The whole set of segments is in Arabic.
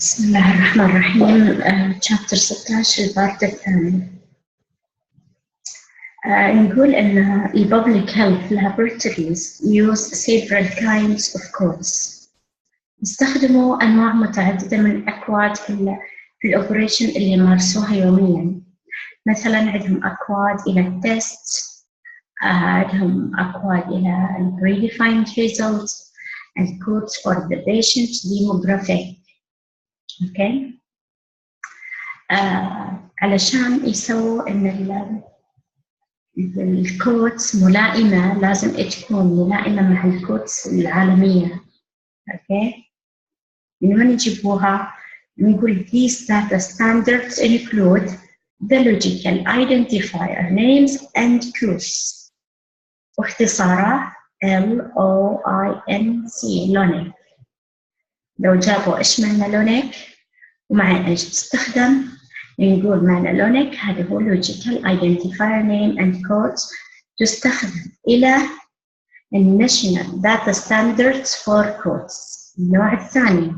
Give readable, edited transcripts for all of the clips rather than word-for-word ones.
بسم الله الرحمن الرحيم. chapter 16 البارت الثاني. نقول أن public health laboratories use several kinds of codes. يستخدموا أنواع متعددة من الأكواد في الأوبريشن اللي يمارسوها يومياً. مثلاً عندهم أكواد إلى التست، عندهم أكواد إلى predefined results and codes for the patient demographic. اوكي علشان يسووا ان الكودز ملائمه، لازم تكون ملائمه مع الكودز العالميه. اوكي من وين يجيبوها؟ نقول these data standards include the logical identifier names and codes، واختصارها LOINC لونيك. لو جابوا ايش معنى لونيك ومع ايش تستخدم؟ نقول معنى لونيك هذا هو logical identifier name and codes، تستخدم إلى national data standards for codes. النوع الثاني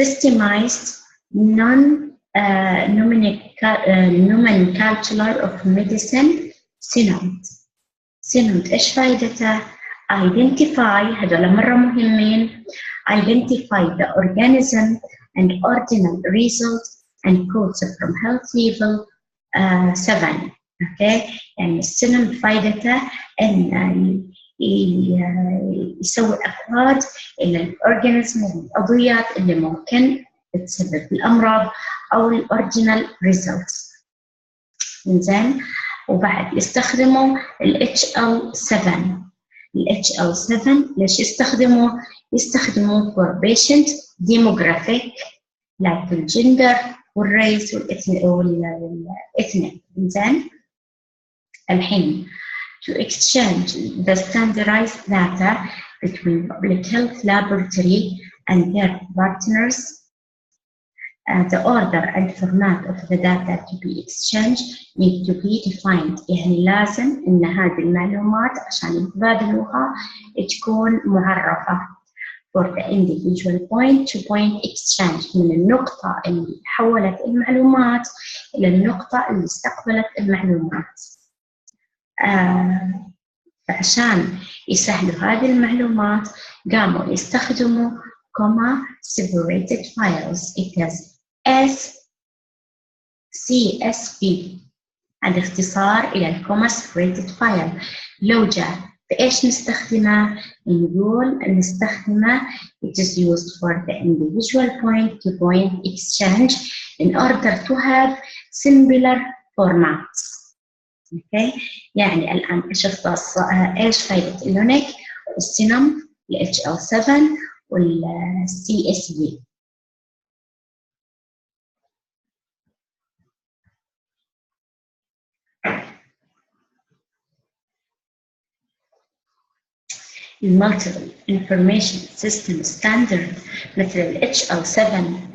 systemized nomenclature of medicine synod. ايش فائدته؟ identify، هذول مرة مهمين، identify the organism and ordinal results and codes from health level 7. okay يعني السنم فائدته ان يسوي اكواد الى الاورجانيزم والعضويات اللي ممكن تسبب الامراض او الاوريجينال ريزلتس. زين، وبعد يستخدموا ال HL7. ال HL7 ليش يستخدموه for patient demographic like الجندر والريس والإثنيك. زين، الحين to exchange the standardized data between public health laboratory and their partners. The order and format of the data to be exchanged need to be defined. يعني لازم إن هذه المعلومات عشان يتبادلوها تكون معرفة. for the individual point-to-point exchange، من النقطة اللي حولت المعلومات إلى النقطة اللي استقبلت المعلومات. فعشان يسهلوا هذه المعلومات قاموا يستخدموا comma-separated files. It is CSV، هذا اختصار إلى comma-separated file. لو جاء فإيش نستخدمه؟ نقول نستخدمه it is used for the individual point-to-point exchange in order to have similar formats. okay يعني الآن إيش فائدة اللونيك والسينم ال HL7 وال CSV؟ المالتيبل انفورميشن سيستم ستاندرد مثل ال HL7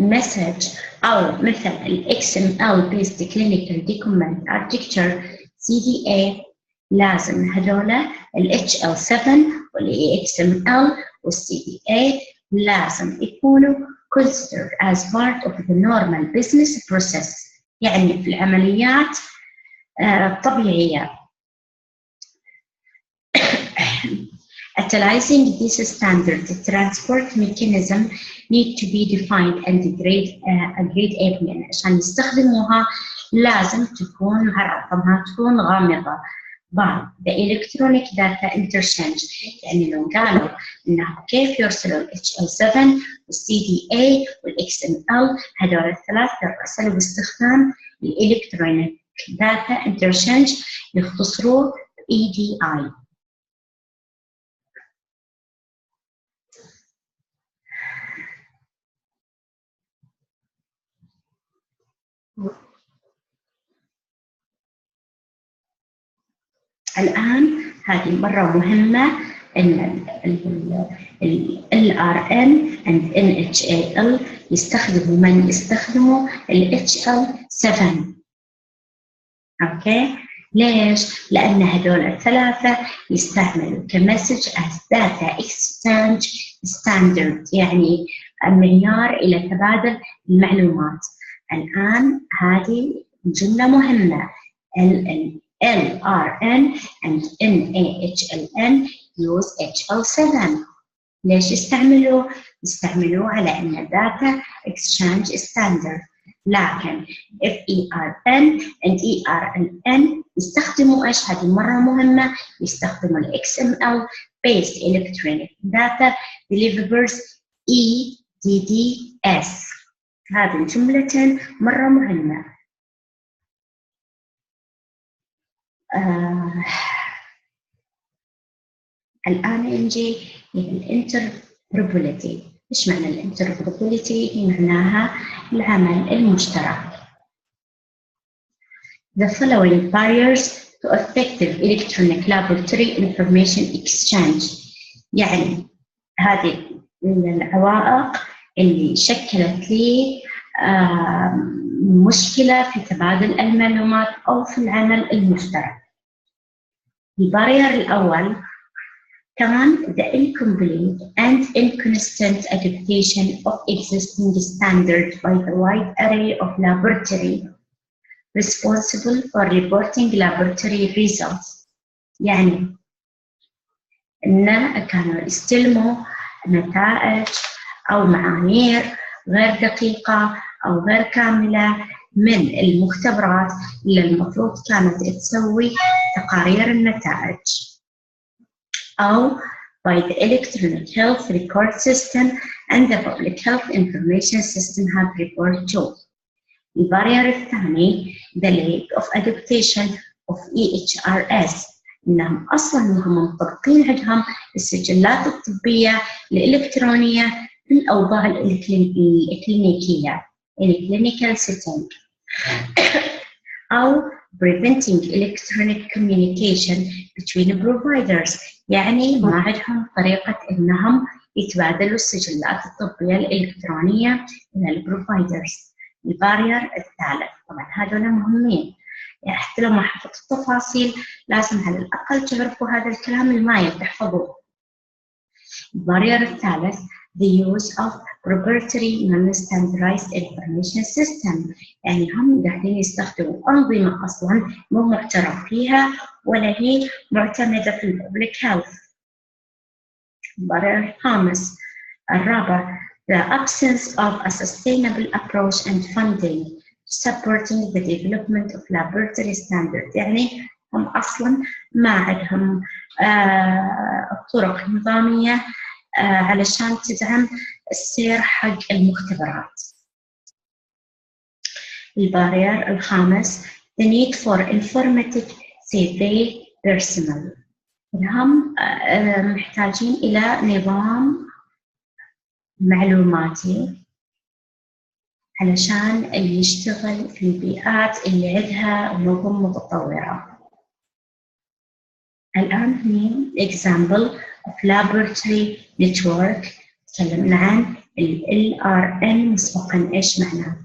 مسج أو مثل ال XML based clinical document architecture CDA. لازم هذولا ال HL7 وال XML وال CDA لازم يكونوا considered as part of the normal business process، يعني في العمليات الطبيعية. Utilizing this standard, the transport mechanism need to be defined and agreed upon. عشان يستخدموها لازم تكون معرفة، ما تكون غامضة. بعد the electronic data interchange، يعني لو قالوا إنه كيف يرسلوا ال HL7 وال CDA وال XML، هذول الثلاثة يرسلوا باستخدام ال electronic data interchange، يختصروه EDI. الآن هذه مرة مهمة إن ال LRN and NHAL يستخدموا ال HL7. أوكي، ليش؟ لأن هذول الثلاثة يستعملوا كمسج as data exchange standard، يعني معيار إلى تبادل المعلومات. الآن هذه جملة مهمة. LRN and NaHLN use HL7. ليش استعملوه على أن data exchange standard. لكن FERN and ERLN يستخدموا إيش؟ هذه مرة مهمة، يستخدموا XML based electronic data delivers EDDS. هذه الجملتين مرة مهمة. الآن نجي الانتربرابيلتي. إيش معنى الانتربرابيلتي؟ هي معناها العمل المشترك. The following barriers to effective electronic laboratory information exchange. يعني هذه العوائق اللي شكلت لي مشكلة في تبادل المعلومات أو في العمل المشترك. البارير الأول كان the incomplete and inconsistent adaptation of existing standards by the wide array of laboratory responsible for reporting laboratory results. يعني إن كانوا يستلموا نتائج أو معايير غير دقيقة أو غير كاملة من المختبرات اللي المفروض كانت تسوي تقارير النتائج، أو by the electronic health record system and the public health information system have report to. البارير الثاني the lack of adaptation of EHRS. إنهم أصلاً هم مطبقين عندهم السجلات الطبية الإلكترونية في الأوضاع الكلينيكية clinical setting أو preventing electronic communication between providers. يعني ما عندهم طريقة إنهم يتبادلوا السجلات الطبية الإلكترونية إلى البروفايدرز. البارير الثالث، طبعاً هذول مهمين، يعني حتى لو ما حفظت التفاصيل لازم على الأقل تعرفوا هذا الكلام المايل تحفظوه. البارير الثالث the use of proprietary non-standardized information system. يعني هم قاعدين يستخدموا أنظمة أصلاً مو معترف فيها ولا هي معتمدة في الببليك هيلث. البارير الخامس الرابع the absence of a sustainable approach and funding supporting the development of laboratory standards. يعني هم أصلاً ما عندهم طرق نظامية علشان تدعم السير حق المختبرات. البارير الخامس the need for informative survey personnel. هم محتاجين إلى نظام معلوماتي علشان يشتغل في البيئات اللي عندها نظم متطورة. الآن هني example of laboratory network. تكلمنا عن ال LRN مسبقاً إيش معناه؟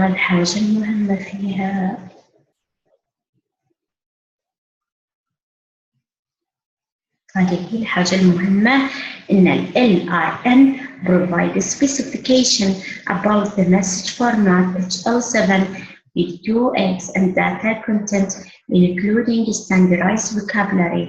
الحاجة المهمة فيها هذه هي الحاجة المهمة إن ال LRN provide specification about the message format HL7 with 2x and data content including standardized vocabulary.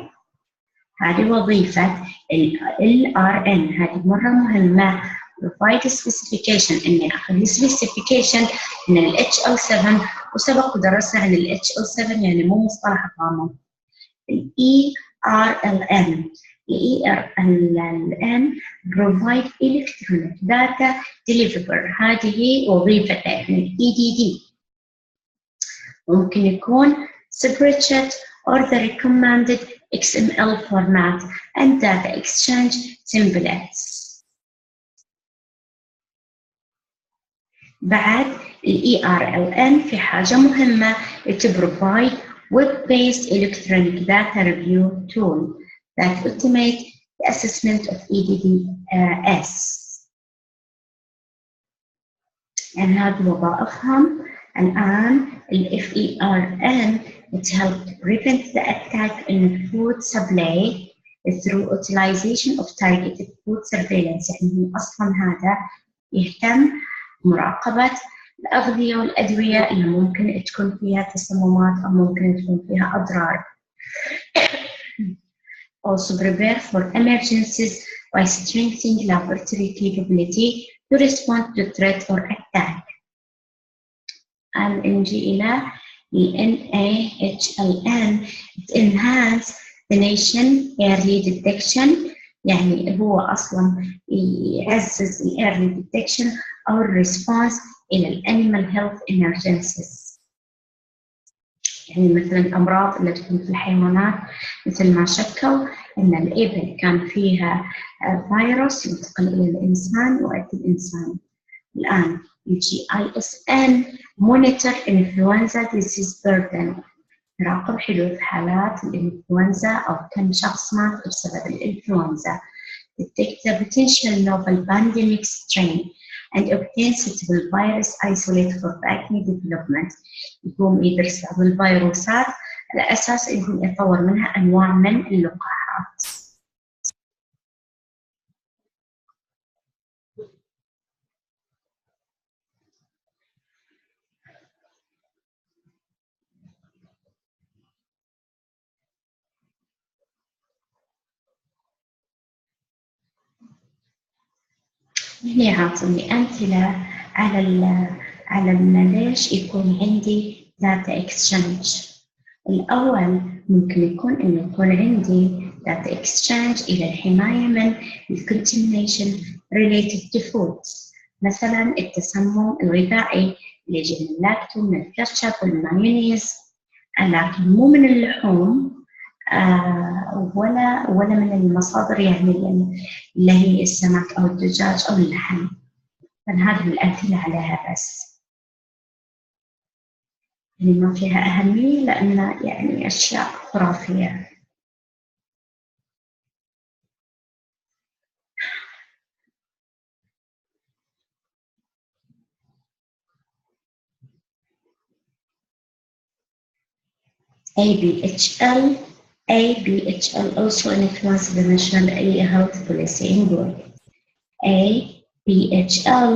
هذه وظيفة ال LRN، هذه مرة مهمة. provide specification، إني أخذ specification من ال HL7، وسبق ودرسنا عن ال HL7 يعني مو مصطلح غامض. ال ERLN provide electronic data delivery. هذه وظيفته يعني EDD. ممكن يكون separate chat or the recommended XML format and data exchange templates. بعد ال ERLN في حاجة مهمة to provide web-based electronic data review tool that automate the assessment of EDDS. يعني هذه وظائفهم. الآن ال FERN it helps prevent the attack in food supply through utilization of targeted food surveillance. يعني هو أصلا هذا يهتم بمراقبة الأغذية والأدوية اللي ممكن تكون فيها تسممات أو ممكن تكون فيها أضرار. Also prepare for emergencies by strengthening laboratory capability to respond to threat or attack. نجي إلى NAHLN enhance the nation early detection. يعني هو أصلا يعزز ال early detection أو الريسبونس إلى ال animal health emergencies. يعني مثلا الأمراض اللي تكون في الحيوانات مثل ما شكوا أن الإبل كان فيها فيروس ينتقل إلى الإنسان ويؤدي الإنسان. الآن يجي ISN monitor influenza disease burden. يراقب حدوث حالات الإنفلونزا أو كم شخص مات بسبب الإنفلونزا. Detect the potential novel pandemic strain and obtain suitable virus isolate for vaccine development. يقوم يدرس بعض الفيروسات على أساس يقوم يطور منها أنواع من اللقاحات. هنا عاطني أمثلة على ليش يكون عندي data exchange. الأول ممكن يكون عندي data exchange إلى الحماية من contamination related to foods. مثلا التسمم الغذائي اللي يجي من اللاكتو من الكاتشب والمايونيز، لكن مو من اللحوم ولا من المصادر يعني اللي هي السمك أو الدجاج أو اللحم. فهذه الأمثلة عليها بس. يعني ما فيها أهمية لأنها يعني أشياء خرافية. ABHL also influences the national health policy in Europe. ABHL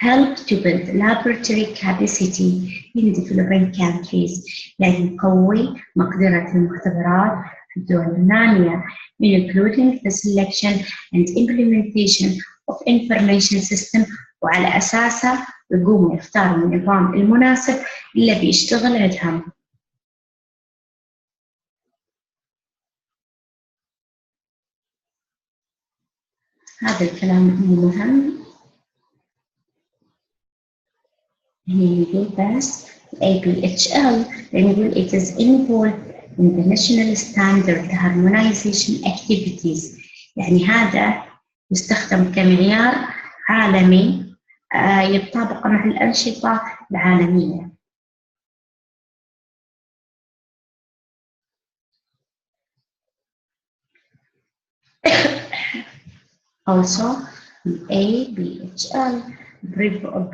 help to build laboratory capacity in developing countries. يعني يقوي مقدرة المختبرات في الدول النامية including the selection and implementation of information system، وعلى أساسه يقوموا يختاروا النظام المناسب اللي بيشتغل عندهم. هذا الكلام مهم. هنا يقول بس ABHL يقول it is involved in the national standard harmonization activities. يعني هذا يستخدم كمعيار عالمي يتطابق مع الأنشطة العالمية. Also, ABHL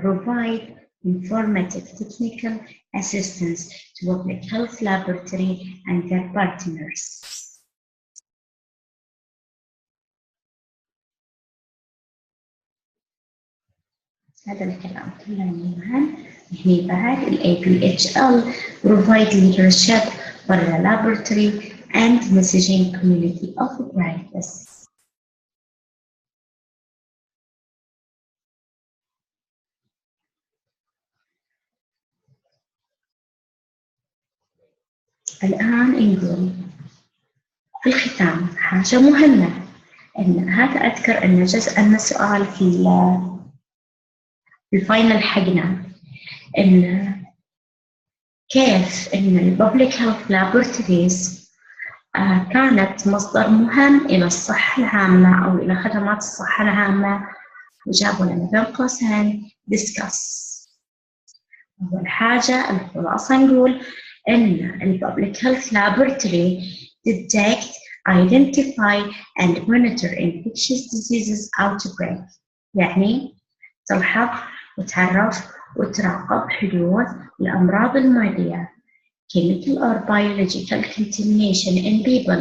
provide informative technical assistance to public health laboratory and their partners. هذا الكلام كله مهم. هنا بعد ال ABHL provide leadership for the laboratory and messaging community of practice. الآن نقول في الختام حاجة مهمة، إن هذا أذكر أن جزء من السؤال في الفاينل حقنا إن كيف إن الببليك هيلث لابورتوريز كانت مصدر مهم إلى الصحة العامة أو إلى خدمات الصحة العامة، وجابوا لنا بين قوسين discuss. أول حاجة الخلاصة نقول إن الببليك هيلث لابورتوري detect, identify and monitor infectious diseases outbreak. يعني تلحق وتعرف وتراقب حدوث الأمراض المعدية chemical or biological contamination in people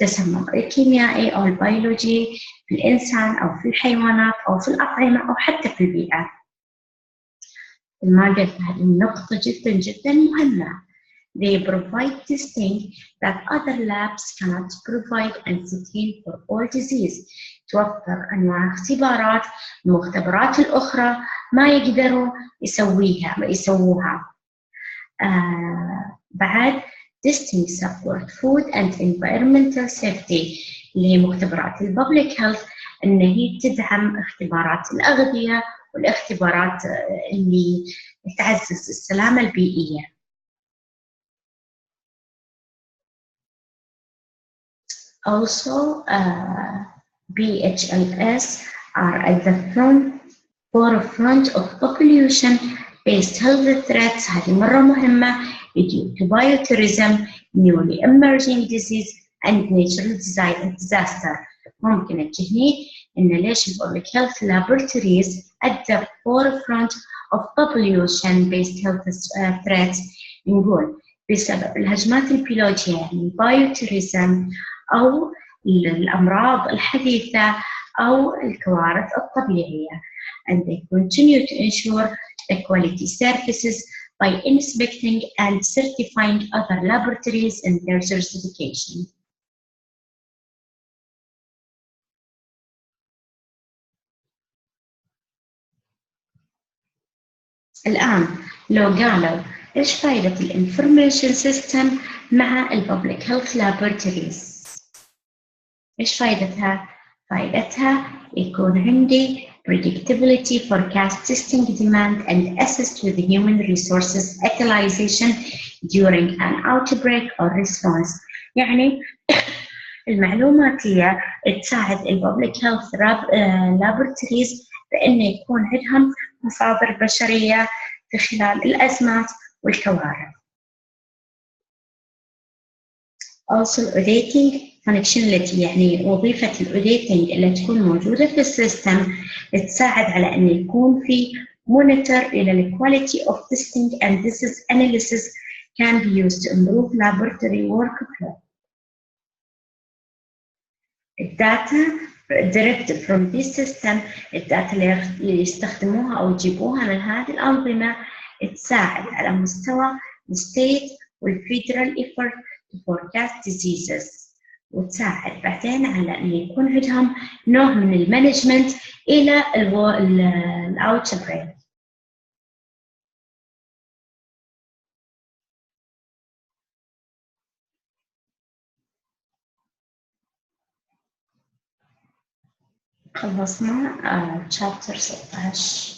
التسمم الكيميائي أو البيولوجي في الإنسان أو في الحيوانات أو في الأطعمة أو حتى في البيئة. المادة هذه النقطة جدا جدا مهمة. They provide testing that other labs cannot provide and screen for all disease. توفر أنواع اختبارات المختبرات الأخرى ما يقدروا يسووها. بعد testing support food and environmental safety اللي هي مختبرات الببليك هيلث، ان هي تدعم اختبارات الاغذيه والاختبارات اللي تعزز السلامه البيئيه. Also, BHLS are at the forefront of population-based health threats. هذه مرة مهمة due to biotourism, newly emerging disease and natural disaster. ممكن تجهني إن ليش public health laboratories at the forefront of population-based health threats. نقول بسبب الهجمات البيولوجية يعني biotourism أو الأمراض الحديثة أو الكوارث الطبيعية. And they continue to ensure the quality services by inspecting and certifying other laboratories in their certification. الآن لو قالوا إيش فائدة الانفورميشن سيستم مع الببليك هيلث لابوراتوريز؟ إيش فائدتها؟ فائدتها يكون عندي predictability, forecast, testing demand, and access to the human resources utilization during an outbreak or response. يعني المعلوماتية تساعد الببليك هيلث لابوراتوريز بأنه يكون عندهم مصادر بشرية في خلال الأزمات والكوارث. Also auditing functionality يعني وظيفة الأوديتنج اللي تكون موجودة في السيستم تساعد على أن يكون في monitor إلى the quality of testing and this is analysis can be used to improve laboratory workflow. الداتا derived from this system الداتا اللي يستخدموها أو يجيبوها من هذه الأنظمة تساعد على مستوى الستيت والفيدرال effort to forecast diseases وتساعد بعدين على أن يكون عندهم نوع من المانجمنت إلى الأوتبريك. خلصنا chapter 16.